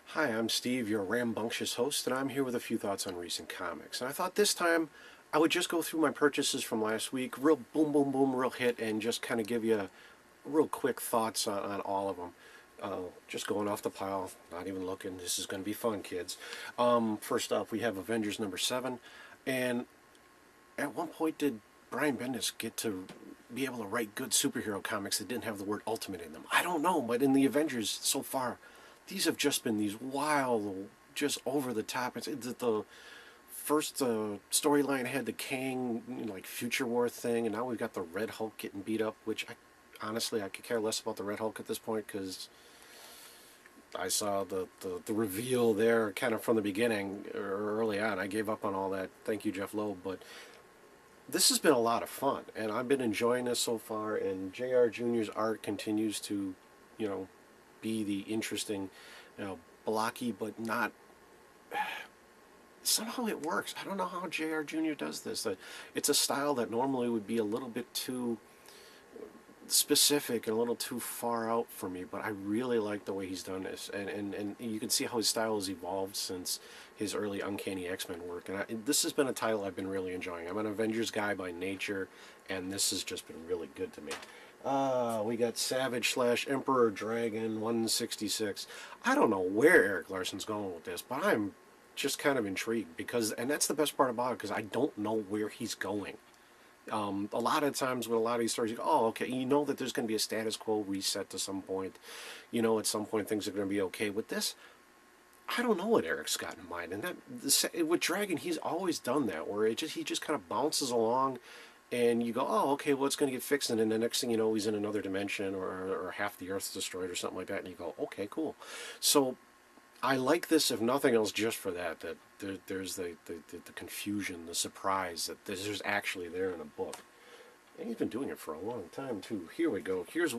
Hi, I'm Steve, your rambunctious host, and I'm here with a few thoughts on recent comics. And I thought this time I would just go through my purchases from last week, real boom, boom, boom, real hit, and just kind of give you real quick thoughts on all of them. Just going off the pile, not even looking. This is going to be fun, kids. First up, we have Avengers number 7. And at one point, did Brian Bendis get to be able to write good superhero comics that didn't have the word ultimate in them? I don't know, but in the Avengers so far, these have just been these wild, just over the top. It's the first storyline had the Kang like Future War thing, and now we've got the Red Hulk getting beat up. Which honestly I could care less about the Red Hulk at this point because I saw the reveal there kind of from the beginning or early on. I gave up on all that. Thank you, Jeff Loeb, but this has been a lot of fun, and I've been enjoying this so far. And J.R. Jr.'s art continues to, you know, be the interesting, blocky but not. Somehow it works. I don't know how J.R. Jr. does this. It's a style that normally would be a little bit too specific and a little too far out for me, but I really like the way he's done this, and you can see how his style has evolved since his early Uncanny X-Men work, and this has been a title I've been really enjoying. I'm an Avengers guy by nature, and this has just been really good to me. We got Savage slash Emperor Dragon 166. I don't know where Eric Larson's going with this, but I'm just kind of intrigued because, and that's the best part about it, because I don't know where he's going. A lot of times with a lot of these stories, you go, oh, okay, you know that there's going to be a status quo reset to some point. You know, at some point things are going to be okay. With this, I don't know what Eric's got in mind. And with Dragon, he's always done that, where he just kind of bounces along, and you go, oh, okay, well, it's going to get fixed, and then the next thing you know, he's in another dimension, or half the Earth's destroyed, or something like that, and you go, okay, cool. So I like this, if nothing else, just for that. That there's the confusion, the surprise that there's actually there in a book. And he's been doing it for a long time too. Here we go. Here's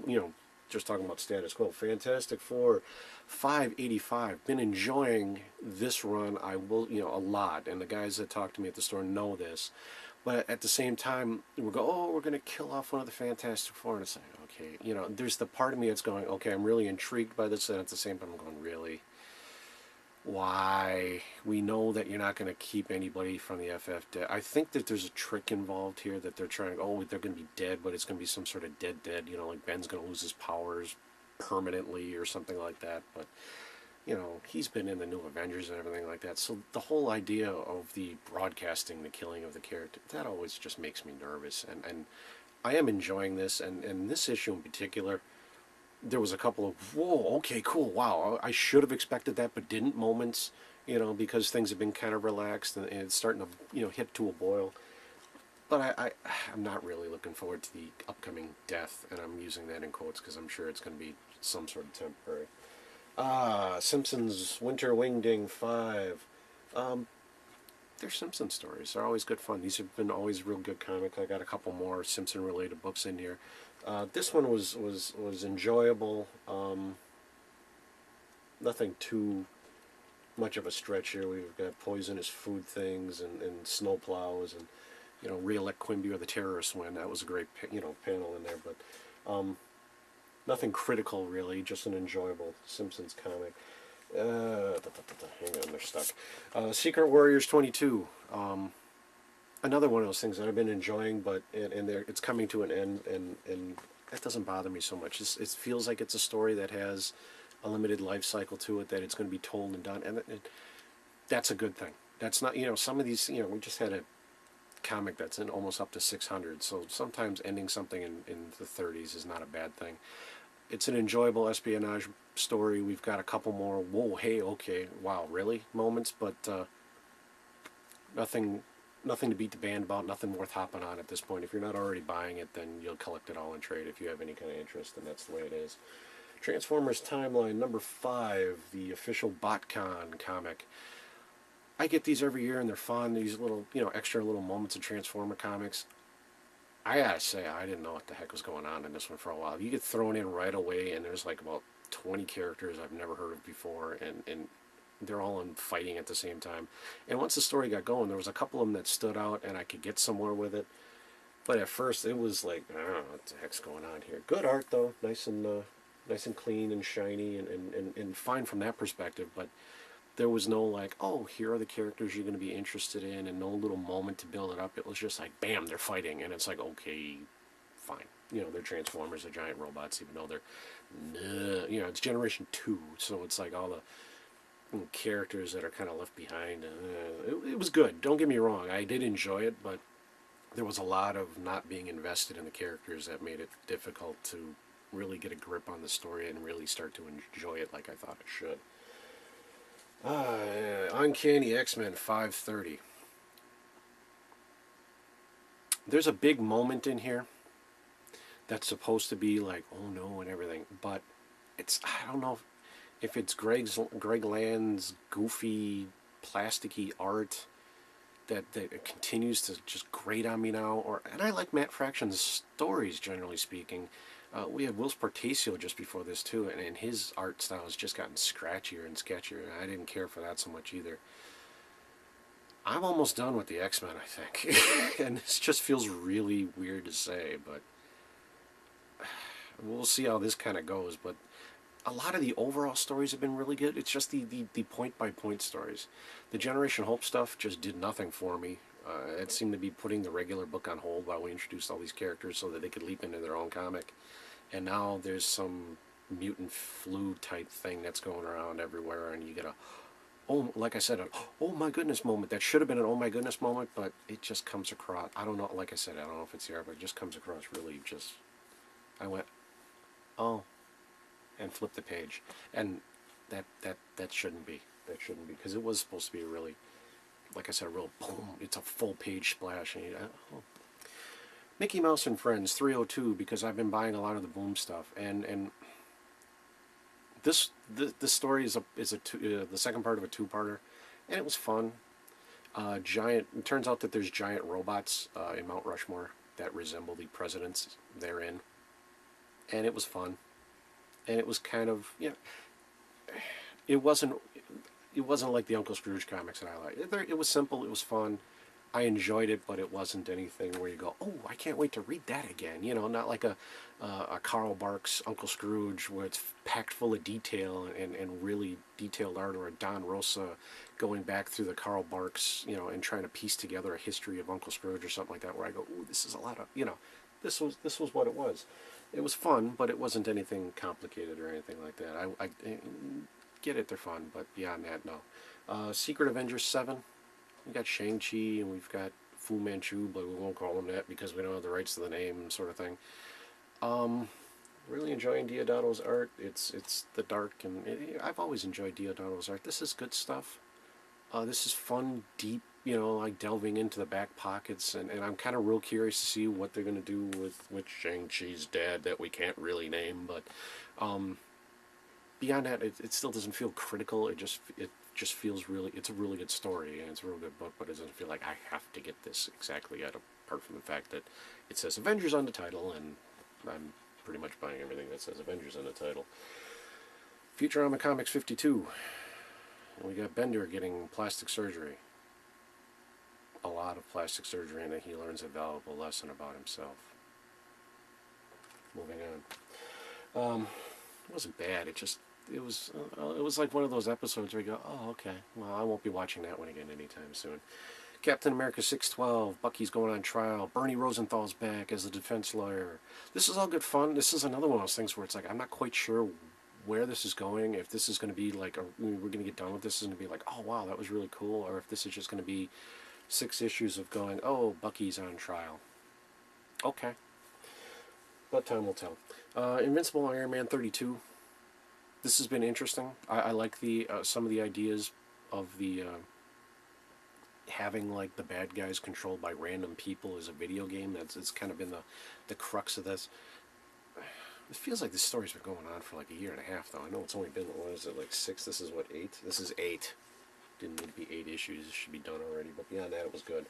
just talking about status quo. Fantastic Four, 585. Been enjoying this run. I will a lot, and the guys that talk to me at the store know this. But at the same time, we're going to kill off one of the Fantastic Four, and it's like, okay, there's the part of me that's going, okay, I'm really intrigued by this, and at the same time, I'm going, really. Why? We know that you're not going to keep anybody from the FF dead. I think that there's a trick involved here that they're trying. Oh, they're going to be dead, but it's going to be some sort of dead. Like Ben's going to lose his powers permanently or something like that. But he's been in the new Avengers and everything like that. So the whole idea of the broadcasting, the killing of the character, that always just makes me nervous. And I am enjoying this, and this issue in particular, there was a couple of, whoa, okay, cool, wow, I should have expected that but didn't moments, because things have been kind of relaxed, and it's starting to, hit to a boil. But I'm not really looking forward to the upcoming death, and I'm using that in quotes because I'm sure it's going to be some sort of temporary. Simpsons Winter Wingding 5. They're Simpson stories. They're always good fun. These have been always real good comics. I got a couple more Simpson-related books in here. This one was enjoyable. Nothing too much of a stretch here. We've got poisonous food things and snowplows and re-elect Quimby or the terrorists win. That was a great panel in there, but nothing critical really. Just an enjoyable Simpsons comic. Hang on, they're stuck. Secret Warriors 22. Another one of those things that I've been enjoying, but it's coming to an end, and that doesn't bother me so much. It feels like it's a story that has a limited life cycle to it, that it's going to be told and done, and that's a good thing. That's not, some of these, we just had a comic that's in almost up to 600, so sometimes ending something in the 30s is not a bad thing. It's an enjoyable espionage story. We've got a couple more, whoa, hey, okay, wow, really moments, but nothing to beat the band about, nothing worth hopping on at this point. If you're not already buying it, then you'll collect it all in trade if you have any kind of interest, and that's the way it is. Transformers Timeline number 5, the official BotCon comic. I get these every year, and they're fun. These little, extra little moments of Transformer comics. I gotta say, I didn't know what the heck was going on in this one for a while. You get thrown in right away, and there's like about 20 characters I've never heard of before, and they're all in fighting at the same time. And once the story got going, there was a couple of them that stood out, and I could get somewhere with it. But at first, it was like, I don't know what the heck's going on here. Good art, though. Nice and nice and clean and shiny and fine from that perspective, but there was no like, oh, here are the characters you're going to be interested in, and no little moment to build it up. It was just like, bam, they're fighting, and it's like, okay, fine. You know, they're Transformers, they're giant robots, even though they're, you know, it's Generation 2, so it's like all the characters that are kind of left behind. It was good, don't get me wrong. I did enjoy it, but there was a lot of not being invested in the characters that made it difficult to really get a grip on the story and really start to enjoy it like I thought it should. Uncanny X-Men 530. There's a big moment in here that's supposed to be like, oh no, and everything, but it's, I don't know if it's Greg Land's goofy, plasticky art that it continues to just grate on me now, or and I like Matt Fraction's stories generally speaking. We had Will Spartacio just before this too, and his art style has just gotten scratchier and sketchier, and I didn't care for that so much either. I'm almost done with the X-Men, I think. And this just feels really weird to say, but we'll see how this kind of goes. But a lot of the overall stories have been really good. It's just the point-by-point stories. The Generation Hope stuff just did nothing for me. It seemed to be putting the regular book on hold while we introduced all these characters so that they could leap into their own comic. And now there's some mutant flu type thing that's going around everywhere, and you get a, oh, like I said, an oh my goodness moment. That should have been an oh my goodness moment, but it just comes across, I don't know, like I said, I don't know if it's here, but it just comes across really just, I went, oh, and flipped the page. And that shouldn't be. That shouldn't be, because it was supposed to be a really, like I said, a real boom. It's a full page splash. And oh. Mickey Mouse and Friends 302, because I've been buying a lot of the Boom stuff, and this story is the second part of a two-parter, and it was fun. Giant. It turns out that there's giant robots in Mount Rushmore that resemble the presidents therein, and it was fun. And it was kind of, you know, it wasn't like the Uncle Scrooge comics that I like. It was simple. It was fun. I enjoyed it, but it wasn't anything where you go, oh, I can't wait to read that again. You know, not like a Carl Barks Uncle Scrooge where it's packed full of detail and really detailed art, or a Don Rosa going back through the Carl Barks, you know, and trying to piece together a history of Uncle Scrooge or something like that, where I go, ooh, this is a lot of, you know, this was what it was. It was fun, but it wasn't anything complicated or anything like that. I get it, they're fun, but beyond that, no. Secret Avengers 7. We got Shang-Chi and we've got Fu Manchu, but we won't call him that because we don't have the rights to the name, sort of thing. Really enjoying Diodato's art. It's the dark, and I've always enjoyed Diodato's art. This is good stuff. This is fun, deep, you know, like delving into the back pockets, and I'm kind of real curious to see what they're going to do with Shang-Chi's dad that we can't really name, but beyond that, it still doesn't feel critical. It just feels really, it's a really good story, and it's a real good book, but it doesn't feel like I have to get this exactly yet, apart from the fact that it says Avengers on the title, and I'm pretty much buying everything that says Avengers on the title. Futurama Comics 52. And we got Bender getting plastic surgery. A lot of plastic surgery, and he learns a valuable lesson about himself. Moving on. It wasn't bad. It was like one of those episodes where you go, oh, okay, well, I won't be watching that one again anytime soon. Captain America 612, Bucky's going on trial, Bernie Rosenthal's back as the defense lawyer. This is all good fun. This is another one of those things where it's like, I'm not quite sure where this is going, if this is going to be like, we're going to get done with this, is going to be like, oh, wow, that was really cool, or if this is just going to be 6 issues of going, oh, Bucky's on trial. Okay. But time will tell. Invincible Iron Man 32. This has been interesting. I like the some of the ideas of the having like the bad guys controlled by random people as a video game. It's kind of been the crux of this. It feels like this story's been going on for like a year and a half, though. I know it's only been, what is it, like 6? This is what, 8? This is 8. Didn't need to be 8 issues. It should be done already. But beyond that, it was good.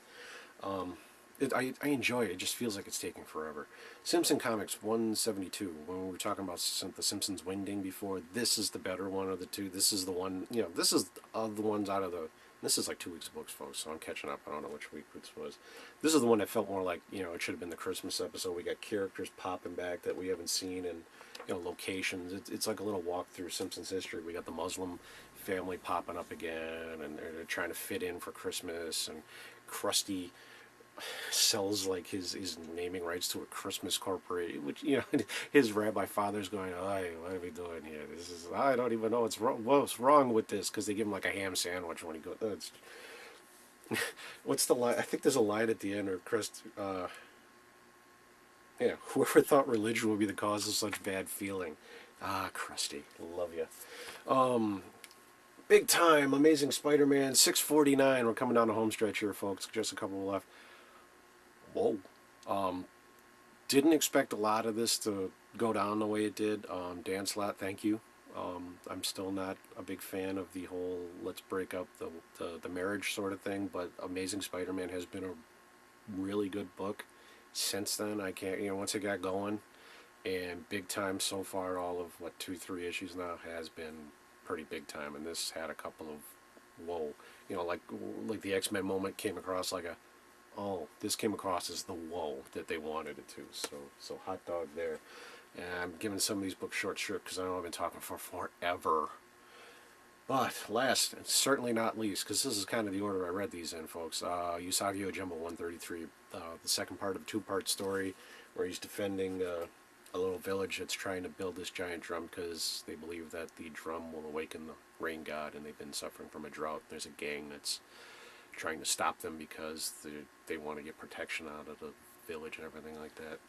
I enjoy it. It just feels like it's taking forever. Simpson Comics 172. When we were talking about the Simpsons Wingding before, this is the better one of the two. This is the one, you know, this is the ones out of the This is like 2 weeks of books, folks, so I'm catching up. I don't know which week this was. This is the one that felt more like, it should have been the Christmas episode. We got characters popping back that we haven't seen, and locations. It's like a little walk through Simpsons history. We got the Muslim family popping up again, and they're trying to fit in for Christmas, and Krusty sells like his naming rights to a Christmas corporation, which his rabbi father's going, "Hey, what are we doing here? This is I don't even know what's wrong with this," because they give him like a ham sandwich when he goes. What's the line? I think there's a line at the end where yeah, whoever thought religion would be the cause of such bad feeling. Ah, Krusty, love you. Big time, Amazing Spider-Man 649. We're coming down the home stretch here, folks. Just a couple left. Whoa. Didn't expect a lot of this to go down the way it did. Dan Slott, thank you. I'm still not a big fan of the whole let's break up the marriage sort of thing, but Amazing Spider-Man has been a really good book since then. I can't, once it got going, and big time so far, all of 2-3 issues now has been pretty big time, and this had a couple of whoa, like the X-Men moment came across like a oh, this came across as the whoa that they wanted it to. So hot dog there. And I'm giving some of these books short shrift because I know I've been talking for forever. But last, and certainly not least, because this is kind of the order I read these in, folks, Usagi Yojimbo 133, the second part of a two-part story where he's defending a little village that's trying to build this giant drum because they believe that the drum will awaken the rain god, and they've been suffering from a drought. There's a gang that's trying to stop them because they want to get protection out of the village and everything like that.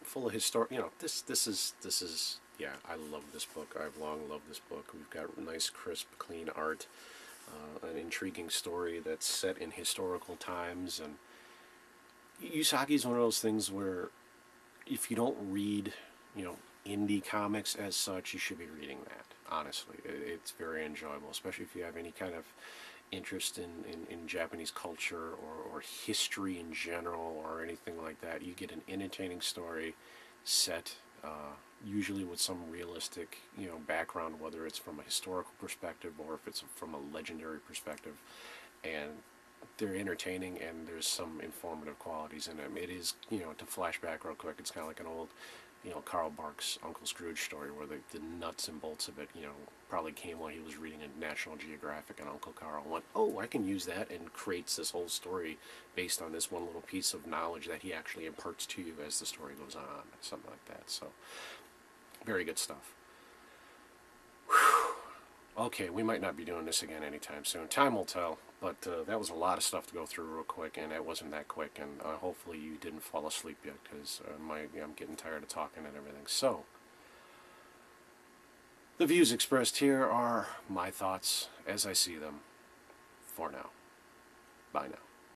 Full of historic, this is yeah, I love this book. I've long loved this book. We've got nice, crisp, clean art, an intriguing story that's set in historical times, and Usagi's one of those things where if you don't read, indie comics as such, you should be reading that. Honestly, it's very enjoyable, especially if you have any kind of interest in Japanese culture or history in general or anything like that. You get an entertaining story set usually with some realistic background, whether it's from a historical perspective or if it's from a legendary perspective, and they're entertaining and there's some informative qualities in them. It is, to flashback real quick, it's kind of like an old Carl Barks' Uncle Scrooge story where the nuts and bolts of it, probably came while he was reading a National Geographic, and Uncle Carl went, oh, I can use that, and creates this whole story based on this one little piece of knowledge that he actually imparts to you as the story goes on, something like that. So, very good stuff. Whew. Okay, we might not be doing this again anytime soon. Time will tell, but that was a lot of stuff to go through real quick, and it wasn't that quick, and hopefully you didn't fall asleep yet, because I'm getting tired of talking and everything. So, the views expressed here are my thoughts as I see them for now. Bye now.